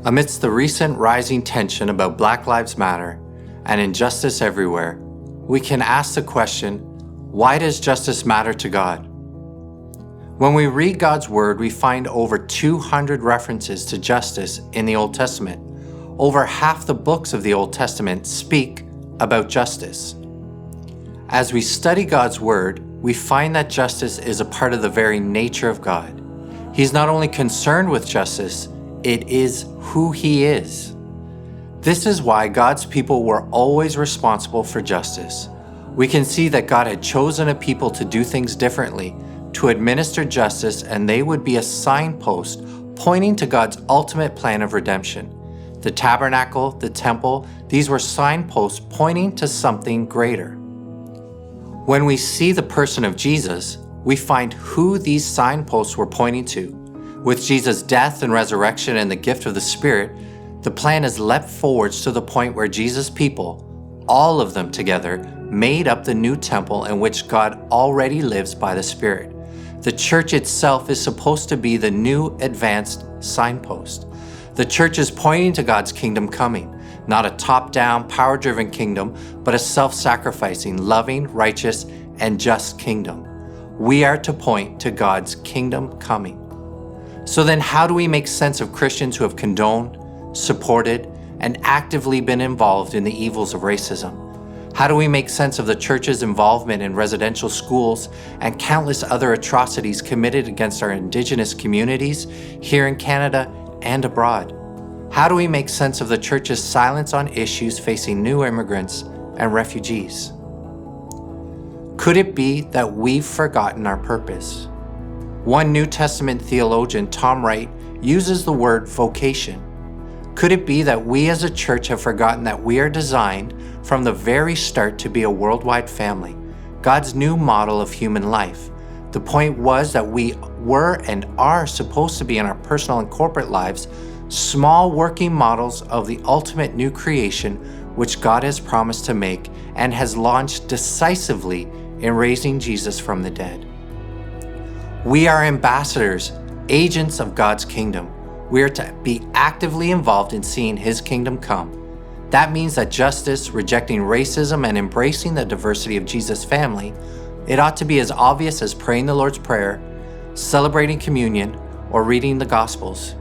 Amidst the recent rising tension about Black Lives Matter and injustice everywhere, we can ask the question, why does justice matter to God? When we read God's Word, we find over 200 references to justice in the Old Testament. Over half the books of the Old Testament speak about justice. As we study God's Word, we find that justice is a part of the very nature of God. He's not only concerned with justice, it is who He is. This is why God's people were always responsible for justice. We can see that God had chosen a people to do things differently, to administer justice, and they would be a signpost pointing to God's ultimate plan of redemption. The tabernacle, the temple, these were signposts pointing to something greater. When we see the person of Jesus, we find who these signposts were pointing to. With Jesus' death and resurrection and the gift of the Spirit, the plan has leapt forwards to the point where Jesus' people, all of them together, made up the new temple in which God already lives by the Spirit. The church itself is supposed to be the new advanced signpost. The church is pointing to God's kingdom coming, not a top-down, power-driven kingdom, but a self-sacrificing, loving, righteous, and just kingdom. We are to point to God's kingdom coming. So then how do we make sense of Christians who have condoned, supported, and actively been involved in the evils of racism? How do we make sense of the church's involvement in residential schools and countless other atrocities committed against our Indigenous communities here in Canada and abroad? How do we make sense of the church's silence on issues facing new immigrants and refugees? Could it be that we've forgotten our purpose? One New Testament theologian, Tom Wright, uses the word vocation. Could it be that we as a church have forgotten that we are designed from the very start to be a worldwide family, God's new model of human life? The point was that we were and are supposed to be in our personal and corporate lives small working models of the ultimate new creation which God has promised to make and has launched decisively in raising Jesus from the dead. We are ambassadors, agents of God's kingdom. We are to be actively involved in seeing His kingdom come. That means that justice, rejecting racism, and embracing the diversity of Jesus' family, it ought to be as obvious as praying the Lord's Prayer, celebrating communion, or reading the Gospels.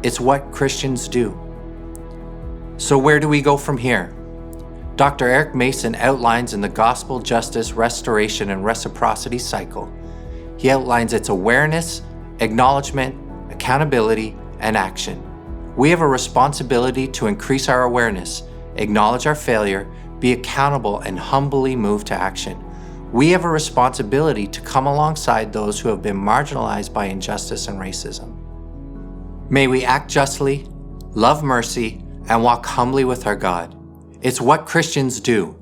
It's what Christians do. So where do we go from here? Dr. Eric Mason outlines in the Gospel, Justice, Restoration, and Reciprocity cycle. He outlines its awareness, acknowledgement, accountability, and action. We have a responsibility to increase our awareness, acknowledge our failure, be accountable, and humbly move to action. We have a responsibility to come alongside those who have been marginalized by injustice and racism. May we act justly, love mercy, and walk humbly with our God. It's what Christians do.